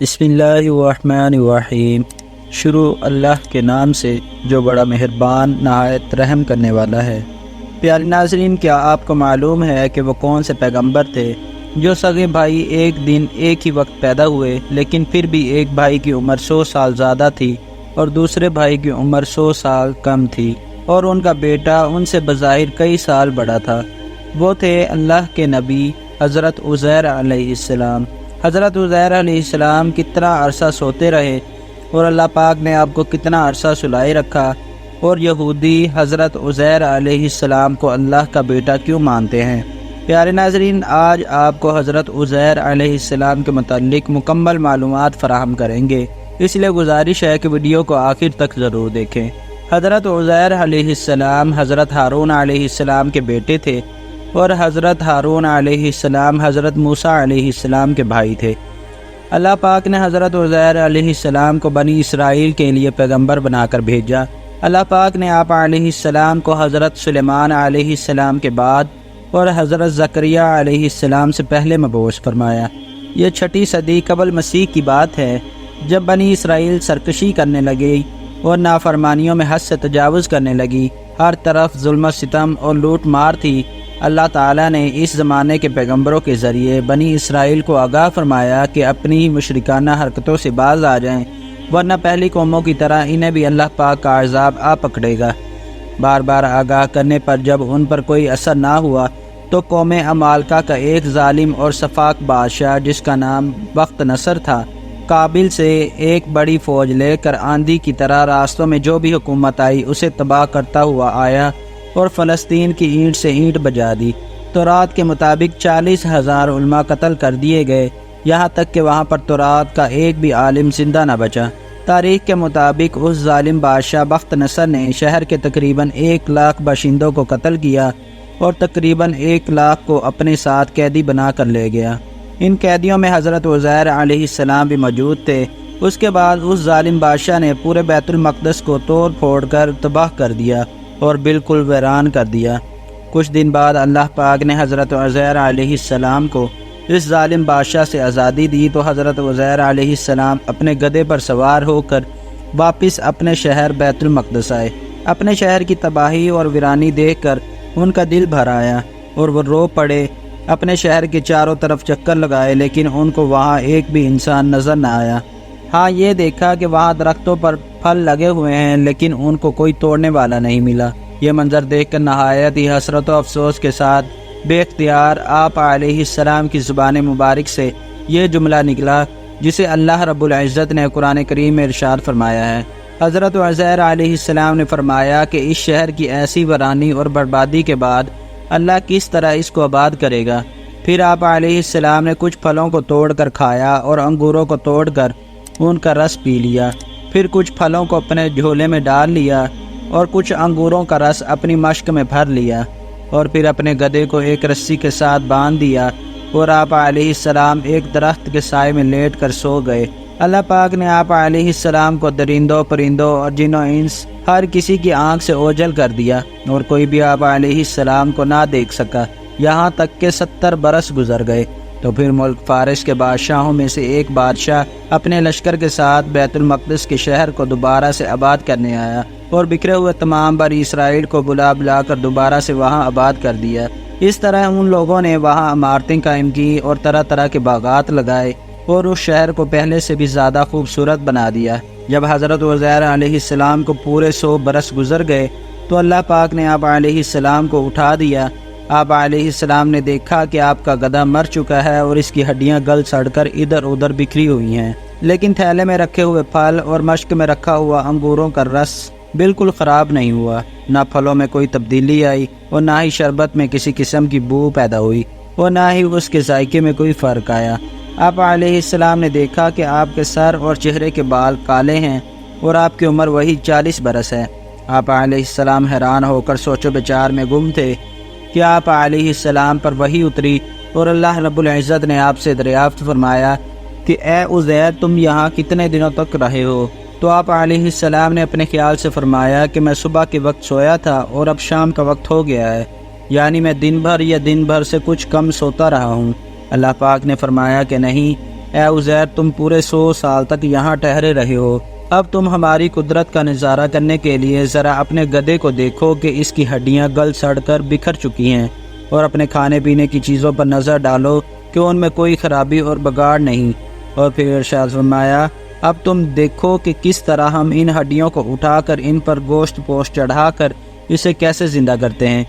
بسم اللہ الرحمن الرحیم۔ شروع اللہ کے نام سے جو بڑا مہربان نہایت رحم کرنے والا ہے۔ پیارے ناظرین، کیا آپ کو معلوم ہے کہ وہ کون سے پیغمبر تھے جو سگے بھائی ایک دن ایک ہی وقت پیدا ہوئے، لیکن پھر بھی ایک بھائی کی عمر 100 سال زیادہ تھی اور دوسرے بھائی کی عمر 100 سال کم تھی، اور ان کا بیٹا ان سے بظاہر کئی سال بڑا تھا؟ وہ تھے اللہ کے نبی حضرت عزیر علیہ السلام۔ حضرت عزیر علیہ السلام کتنا عرصہ سوتے رہے اور اللہ پاک نے آپ کو کتنا عرصہ سلائے رکھا، اور یہودی حضرت عزیر علیہ السلام کو اللہ کا بیٹا کیوں مانتے ہیں؟ پیارے ناظرین، آج آپ کو حضرت عزیر علیہ السلام کے متعلق مکمل معلومات فراہم کریں گے، اس لیے گزارش ہے کہ ویڈیو کو آخر تک ضرور دیکھیں۔ حضرت عزیر علیہ السلام حضرت ہارون علیہ السلام کے بیٹے تھے، اور حضرت ہارون علیہ السلام حضرت موسیٰ علیہ السلام کے بھائی تھے۔ اللہ پاک نے حضرت عزیر علیہ السلام کو بنی اسرائیل کے لیے پیغمبر بنا کر بھیجا۔ اللہ پاک نے آپ علیہ السلام کو حضرت سلیمان علیہ السلام کے بعد اور حضرت زکریہ علیہ السلام سے پہلے مبعوث فرمایا۔ یہ 6 صدی قبل مسیح کی بات ہے، جب بنی اسرائیل سرکشی کرنے لگی اور نافرمانیوں میں حد سے تجاوز کرنے لگی، ہر طرف ظلم و ستم اور لوٹ مار تھی۔ اللہ تعالیٰ نے اس زمانے کے پیغمبروں کے ذریعے بنی اسرائیل کو آگاہ فرمایا کہ اپنی ہی مشرکانہ حرکتوں سے باز آ جائیں، ورنہ پہلی قوموں کی طرح انہیں بھی اللہ پاک کا عذاب آ پکڑے گا۔ بار بار آگاہ کرنے پر جب ان پر کوئی اثر نہ ہوا تو قوم عمالقہ کا ایک ظالم اور سفاک بادشاہ جس کا نام بخت نصر تھا، کابل سے ایک بڑی فوج لے کر آندھی کی طرح راستوں میں جو بھی حکومت آئی اسے تباہ کرتا ہوا آیا اور فلسطین کی اینٹ سے اینٹ بجا دی۔ تورات کے مطابق 40,000 علماء قتل کر دیے گئے، یہاں تک کہ وہاں پر تورات کا ایک بھی عالم زندہ نہ بچا۔ تاریخ کے مطابق اس ظالم بادشاہ بخت نصر نے شہر کے تقریباً 1 لاکھ باشندوں کو قتل کیا اور تقریباً 1 لاکھ کو اپنے ساتھ قیدی بنا کر لے گیا۔ ان قیدیوں میں حضرت عزیر علیہ السلام بھی موجود تھے۔ اس کے بعد اس ظالم بادشاہ نے پورے بیت المقدس کو توڑ پھوڑ کر تباہ کر دیا اور بالکل ویران کر دیا۔ کچھ دن بعد اللہ پاک نے حضرت عزیر علیہ السلام کو اس ظالم بادشاہ سے آزادی دی تو حضرت عزیر علیہ السلام اپنے گدھے پر سوار ہو کر واپس اپنے شہر بیت المقدس آئے۔ اپنے شہر کی تباہی اور ویرانی دیکھ کر ان کا دل بھر آیا اور وہ رو پڑے۔ اپنے شہر کے چاروں طرف چکر لگائے، لیکن ان کو وہاں ایک بھی انسان نظر نہ آیا۔ ہاں، یہ دیکھا کہ وہاں درختوں پر پھل لگے ہوئے ہیں، لیکن ان کو کوئی توڑنے والا نہیں ملا۔ یہ منظر دیکھ کر نہایت ہی حسرت و افسوس کے ساتھ بے اختیار آپ علیہ السلام کی زبان مبارک سے یہ جملہ نکلا جسے اللہ رب العزت نے قرآن کریم میں ارشاد فرمایا ہے۔ حضرت عزیر علیہ السلام نے فرمایا کہ اس شہر کی ایسی ویرانی اور بربادی کے بعد اللہ کس طرح اس کو آباد کرے گا۔ پھر آپ علیہ السلام نے کچھ پھلوں کو توڑ کر کھایا اور انگوروں کو توڑ کر ان کا رس پی لیا۔ پھر کچھ پھلوں کو اپنے جھولے میں ڈال لیا اور کچھ انگوروں کا رس اپنی مشک میں بھر لیا، اور پھر اپنے گدھے کو ایک رسی کے ساتھ باندھ دیا اور آپ علیہ السلام ایک درخت کے سائے میں لیٹ کر سو گئے۔ اللہ پاک نے آپ علیہ السلام کو درندوں، پرندوں اور جن و انس ہر کسی کی آنکھ سے اوجھل کر دیا، اور کوئی بھی آپ علیہ السلام کو نہ دیکھ سکا، یہاں تک کہ 70 برس گزر گئے۔ تو پھر ملک فارس کے بادشاہوں میں سے ایک بادشاہ اپنے لشکر کے ساتھ بیت المقدس کے شہر کو دوبارہ سے آباد کرنے آیا اور بکھرے ہوئے تمام بنی اسرائیل کو بلا کر دوبارہ سے وہاں آباد کر دیا۔ اس طرح ان لوگوں نے وہاں عمارتیں قائم کی اور طرح طرح کے باغات لگائے اور اس شہر کو پہلے سے بھی زیادہ خوبصورت بنا دیا۔ جب حضرت عزیر علیہ السلام کو پورے 100 برس گزر گئے تو اللہ پاک نے آپ علیہ السلام کو اٹھا دیا۔ آپ علیہ السلام نے دیکھا کہ آپ کا گدھا مر چکا ہے اور اس کی ہڈیاں گل سڑ کر ادھر ادھر بکھری ہوئی ہیں، لیکن تھیلے میں رکھے ہوئے پھل اور مشک میں رکھا ہوا انگوروں کا رس بالکل خراب نہیں ہوا۔ نہ پھلوں میں کوئی تبدیلی آئی اور نہ ہی شربت میں کسی قسم کی بو پیدا ہوئی اور نہ ہی اس کے ذائقے میں کوئی فرق آیا۔ آپ علیہ السلام نے دیکھا کہ آپ کے سر اور چہرے کے بال کالے ہیں اور آپ کی عمر وہی 40 برس ہے۔ آپ علیہ السلام حیران ہو کر سوچ و بچار میں گم تھے کہ آپ علیہ السلام پر وحی اتری اور اللہ رب العزت نے آپ سے دریافت فرمایا کہ اے عزیر، تم یہاں کتنے دنوں تک رہے ہو؟ تو آپ علیہ السلام نے اپنے خیال سے فرمایا کہ میں صبح کے وقت سویا تھا اور اب شام کا وقت ہو گیا ہے، یعنی میں دن بھر یا دن بھر سے کچھ کم سوتا رہا ہوں۔ اللہ پاک نے فرمایا کہ نہیں، اے عزیر تم پورے 100 سال تک یہاں ٹھہرے رہے ہو، اب تم ہماری قدرت کا نظارہ کرنے کے لیے ذرا اپنے گدھے کو دیکھو کہ اس کی ہڈیاں گل سڑ کر بکھر چکی ہیں، اور اپنے کھانے پینے کی چیزوں پر نظر ڈالو کہ ان میں کوئی خرابی اور بگاڑ نہیں۔ اور پھر ارشاد فرمایا اب تم دیکھو کہ کس طرح ہم ان ہڈیوں کو اٹھا کر ان پر گوشت پوشت چڑھا کر اسے کیسے زندہ کرتے ہیں۔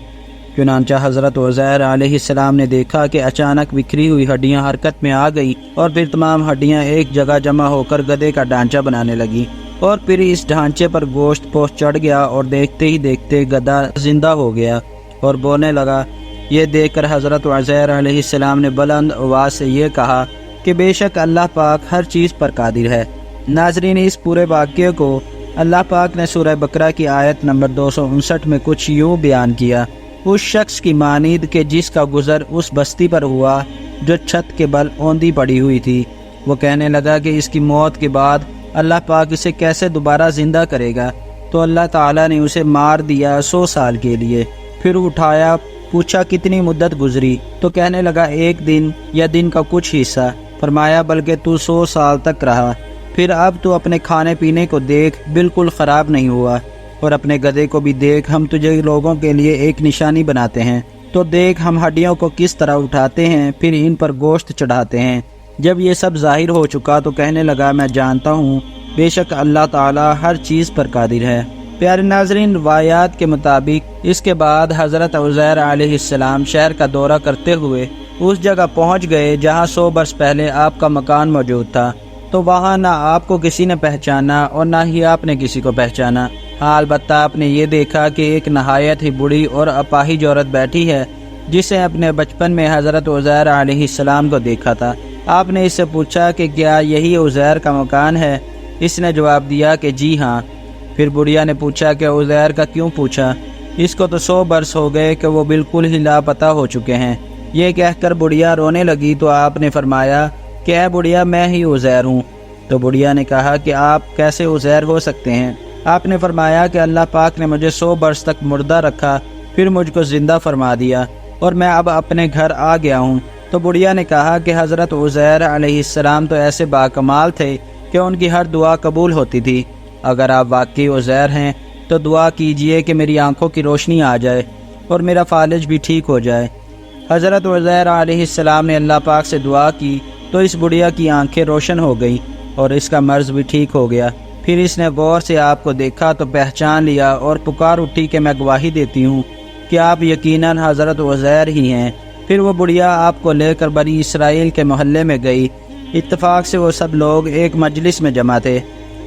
چنانچہ حضرت عزیر علیہ السلام نے دیکھا کہ اچانک بکھری ہوئی ہڈیاں حرکت میں آ گئی، اور پھر تمام ہڈیاں ایک جگہ جمع ہو کر گدھے کا ڈھانچہ بنانے لگی، اور پھر اس ڈھانچے پر گوشت پوشت چڑھ گیا، اور دیکھتے ہی دیکھتے گدھا زندہ ہو گیا اور بولنے لگا۔ یہ دیکھ کر حضرت عزیر علیہ السلام نے بلند آواز سے یہ کہا کہ بے شک اللہ پاک ہر چیز پر قادر ہے۔ ناظرین، اس پورے واقعے کو اللہ پاک نے سورہ بقرہ کی آیت نمبر 259 میں کچھ یوں بیان کیا: اس شخص کی مانند کہ جس کا گزر اس بستی پر ہوا جو چھت کے بل اوندھی پڑی ہوئی تھی، وہ کہنے لگا کہ اس کی موت کے بعد اللہ پاک اسے کیسے دوبارہ زندہ کرے گا، تو اللہ تعالیٰ نے اسے مار دیا 100 سال کے لیے۔ پھر اٹھایا، پوچھا کتنی مدت گزری، تو کہنے لگا 1 دن یا دن کا کچھ حصہ۔ فرمایا بلکہ تو 100 سال تک رہا، پھر اب تو اپنے کھانے پینے کو دیکھ، بالکل خراب نہیں ہوا، اور اپنے گدھے کو بھی دیکھ، ہم تجھے لوگوں کے لیے ایک نشانی بناتے ہیں، تو دیکھ ہم ہڈیوں کو کس طرح اٹھاتے ہیں، پھر ان پر گوشت چڑھاتے ہیں۔ جب یہ سب ظاہر ہو چکا تو کہنے لگا میں جانتا ہوں بے شک اللہ تعالی ہر چیز پر قادر ہے۔ پیارے ناظرین، روایات کے مطابق اس کے بعد حضرت عزیر علیہ السلام شہر کا دورہ کرتے ہوئے اس جگہ پہنچ گئے جہاں 100 برس پہلے آپ کا مکان موجود تھا، تو وہاں نہ آپ کو کسی نے پہچانا اور نہ ہی آپ نے کسی کو پہچانا۔ ہاں البتہ آپ نے یہ دیکھا کہ ایک نہایت ہی بڑی اور اپاہج عورت بیٹھی ہے جسے اپنے بچپن میں حضرت عزیر علیہ السلام کو دیکھا تھا۔ آپ نے اس سے پوچھا کہ کیا یہی عزیر کا مکان ہے؟ اس نے جواب دیا کہ جی ہاں۔ پھر بڑھیا نے پوچھا کہ عزیر کا کیوں پوچھا؟ اس کو تو 100 برس ہو گئے کہ وہ بالکل ہی لاپتہ ہو چکے ہیں۔ یہ کہہ کر بڑھیا رونے لگی تو آپ نے فرمایا کہ اے بڑھیا میں ہی عزیر ہوں۔ تو بڑھیا نے کہا کہ آپ کیسے عزیر ہو سکتے ہیں؟ آپ نے فرمایا کہ اللہ پاک نے مجھے 100 برس تک مردہ رکھا، پھر مجھ کو زندہ فرما دیا، اور میں اب اپنے گھر آ گیا ہوں۔ تو بڑھیا نے کہا کہ حضرت عزیر علیہ السلام تو ایسے باکمال تھے کہ ان کی ہر دعا قبول ہوتی تھی۔ اگر آپ واقعی عزیر ہیں تو دعا کیجئے کہ میری آنکھوں کی روشنی آ جائے اور میرا فالج بھی ٹھیک ہو جائے۔ حضرت عزیر علیہ السلام نے اللہ پاک سے دعا کی تو اس بڑھیا کی آنکھیں روشن ہو گئیں اور اس کا مرض بھی ٹھیک ہو گیا۔ پھر اس نے غور سے آپ کو دیکھا تو پہچان لیا اور پکار اٹھی کہ میں گواہی دیتی ہوں کہ آپ یقیناً حضرت عزیر ہی ہیں۔ پھر وہ بڑھیا آپ کو لے کر بنی اسرائیل کے محلے میں گئی۔ اتفاق سے وہ سب لوگ ایک مجلس میں جمع تھے،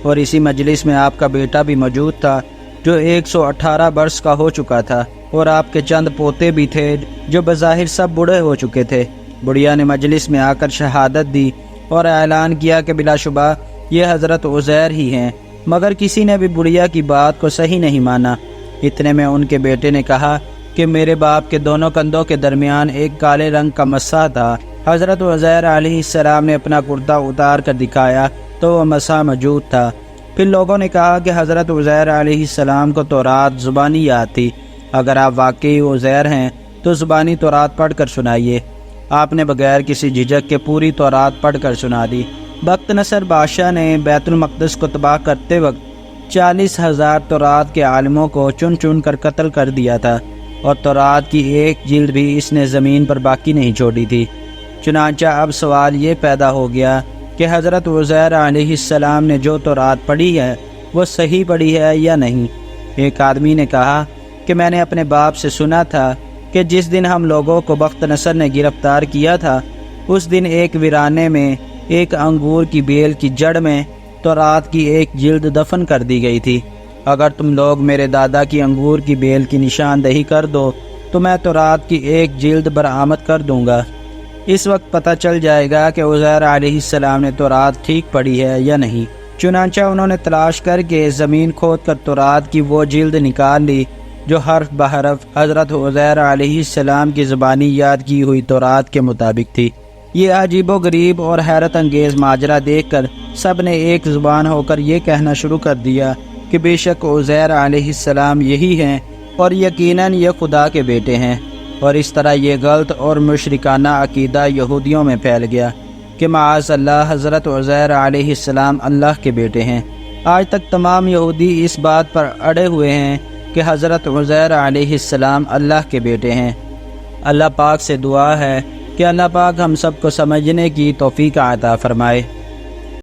اور اسی مجلس میں آپ کا بیٹا بھی موجود تھا جو 118 برس کا ہو چکا تھا، اور آپ کے چند پوتے بھی تھے جو بظاہر سب بوڑھے ہو چکے تھے۔ بڑھیا نے مجلس میں آ کر شہادت دی اور اعلان کیا کہ بلا شبہ یہ حضرت عزیر ہی ہیں، مگر کسی نے بھی بڑھیا کی بات کو صحیح نہیں مانا۔ اتنے میں ان کے بیٹے نے کہا کہ میرے باپ کے دونوں کندھوں کے درمیان ایک کالے رنگ کا مسح تھا۔ حضرت عزیر علیہ السلام نے اپنا کرتا اتار کر دکھایا تو وہ مسح موجود تھا۔ پھر لوگوں نے کہا کہ حضرت عزیر علیہ السلام کو تورات زبانی یاد تھی، اگر آپ واقعی عزیر ہیں تو زبانی تورات پڑھ کر سنائیے۔ آپ نے بغیر کسی جھجک کے پوری تورات پڑھ کر سنا دی۔ بخت نصر بادشاہ نے بیت المقدس کو تباہ کرتے وقت 40,000 تورات کے عالموں کو چن چن کر قتل کر دیا تھا، اور تورات کی ایک جلد بھی اس نے زمین پر باقی نہیں چھوڑی تھی۔ چنانچہ اب سوال یہ پیدا ہو گیا کہ حضرت عزیر علیہ السلام نے جو تورات پڑھی ہے وہ صحیح پڑھی ہے یا نہیں۔ ایک آدمی نے کہا کہ میں نے اپنے باپ سے سنا تھا کہ جس دن ہم لوگوں کو بخت نصر نے گرفتار کیا تھا، اس دن ایک ویرانے میں ایک انگور کی بیل کی جڑ میں تورات کی ایک جلد دفن کر دی گئی تھی۔ اگر تم لوگ میرے دادا کی انگور کی بیل کی نشاندہی کر دو تو میں تورات کی ایک جلد برآمد کر دوں گا۔ اس وقت پتہ چل جائے گا کہ عزیر علیہ السلام نے تورات ٹھیک پڑھی ہے یا نہیں۔ چنانچہ انہوں نے تلاش کر کے زمین کھود کر تورات کی وہ جلد نکال لی جو حرف بحرف حضرت عزیر علیہ السلام کی زبانی یاد کی ہوئی تورات کے مطابق تھی۔ یہ عجیب و غریب اور حیرت انگیز ماجرا دیکھ کر سب نے ایک زبان ہو کر یہ کہنا شروع کر دیا کہ بے شک عزیر علیہ السلام یہی ہیں اور یقیناً یہ خدا کے بیٹے ہیں، اور اس طرح یہ غلط اور مشرکانہ عقیدہ یہودیوں میں پھیل گیا۔ کہ معاذ اللہ حضرت عزیر علیہ السلام اللہ کے بیٹے ہیں۔ آج تک تمام یہودی اس بات پر اڑے ہوئے ہیں کہ حضرت عزیر علیہ السلام اللہ کے بیٹے ہیں۔ اللہ پاک سے دعا ہے کہ اللہ پاک ہم سب کو سمجھنے کی توفیق عطا فرمائے۔